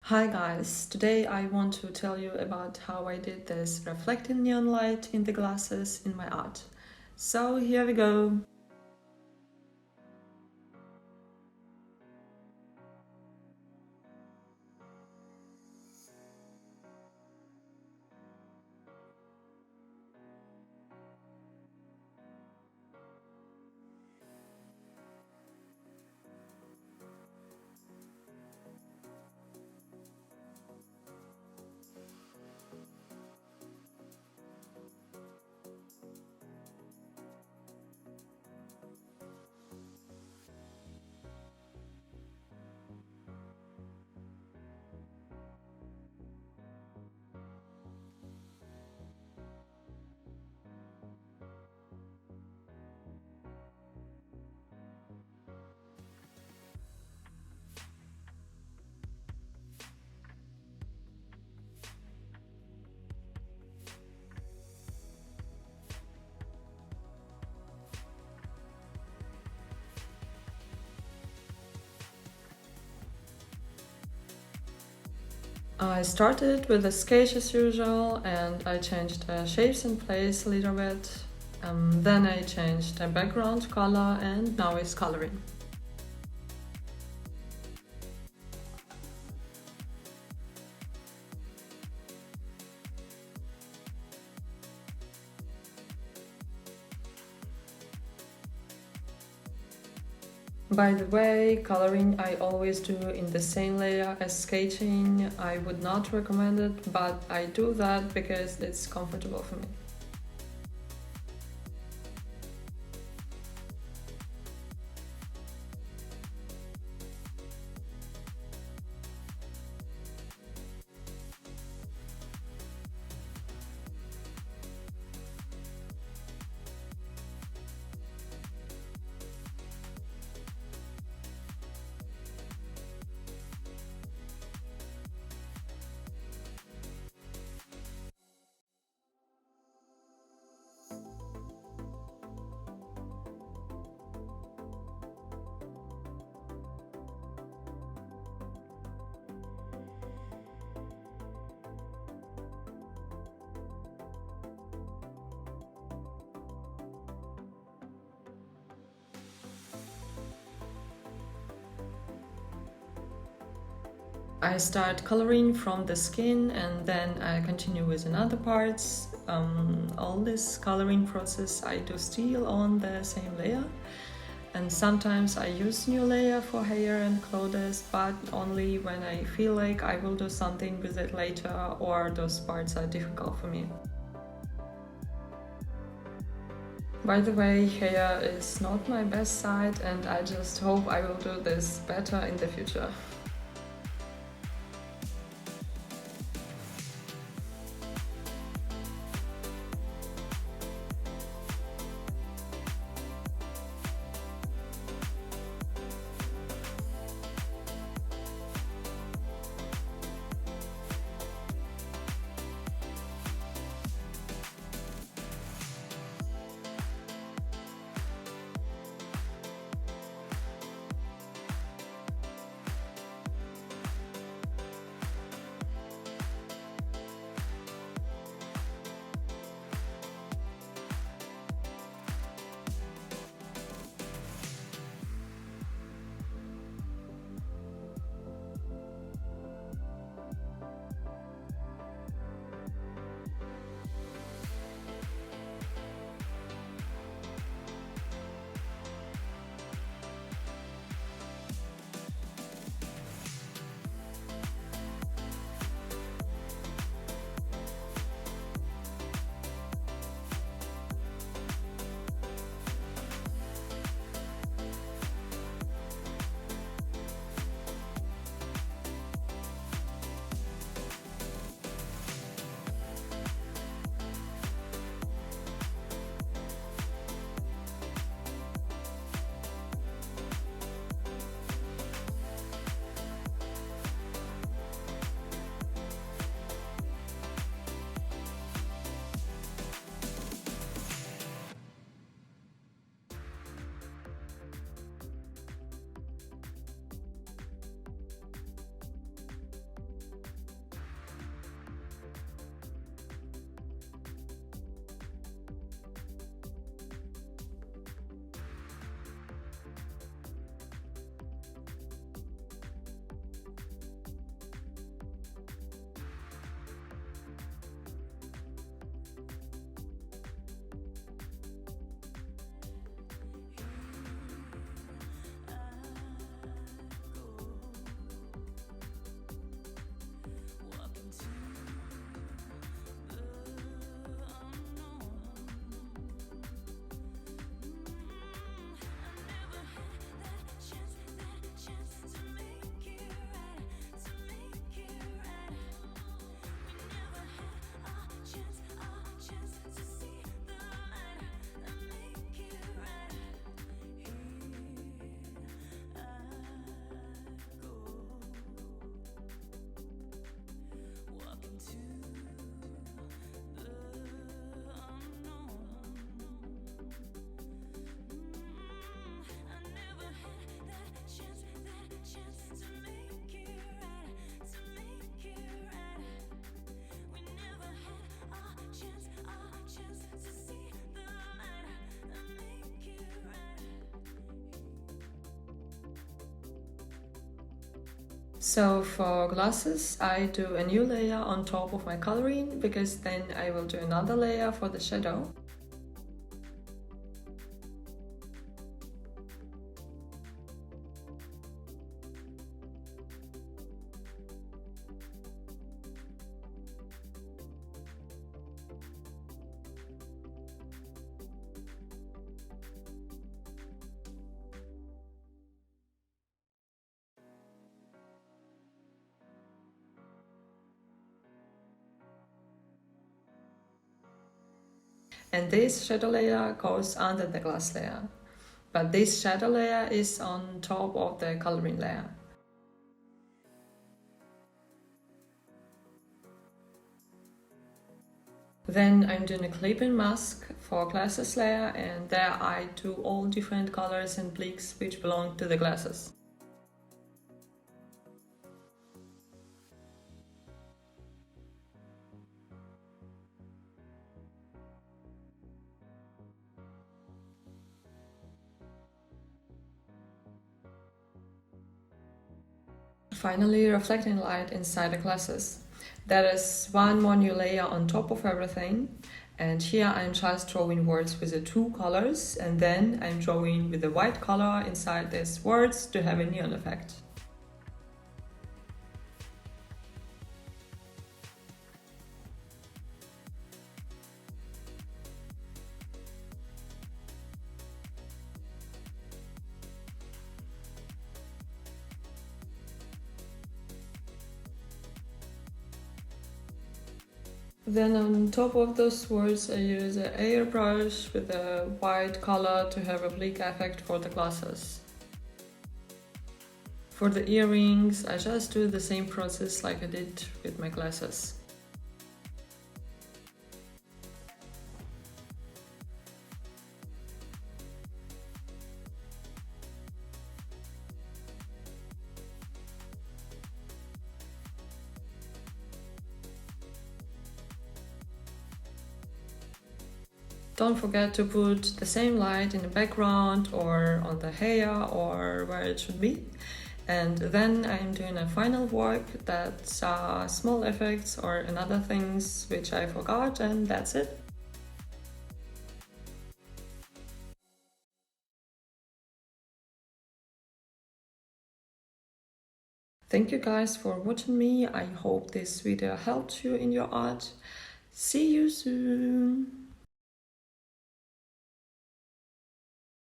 Hi guys, today I want to tell you about how I did this reflecting neon light in the glasses in my art. So here we go. I started with the sketch as usual and I changed the shapes in place a little bit. Then I changed the background color and now it's coloring. By the way, coloring I always do in the same layer as sketching. I would not recommend it, but I do that because it's comfortable for me. I start coloring from the skin and then I continue with another parts. All this coloring process I do still on the same layer, and sometimes I use new layer for hair and clothes, but only when I feel like I will do something with it later or those parts are difficult for me. By the way, hair is not my best side and I just hope I will do this better in the future. So for glasses, I do a new layer on top of my coloring, because then I will do another layer for the shadow. And this shadow layer goes under the glass layer. But this shadow layer is on top of the coloring layer. Then I'm doing a clip-in mask for glasses layer, and there I do all different colors and bleaks which belong to the glasses. Finally, reflecting light inside the glasses. There is one more new layer on top of everything, and here I'm just drawing words with the two colors, and then I'm drawing with the white color inside these words to have a neon effect. Then on top of those words I use an airbrush with a white color to have a bleak effect for the glasses. For the earrings I just do the same process like I did with my glasses. Don't forget to put the same light in the background or on the hair or where it should be. And then I'm doing a final work that's small effects or another things which I forgot, and that's it. Thank you guys for watching me. I hope this video helped you in your art. See you soon!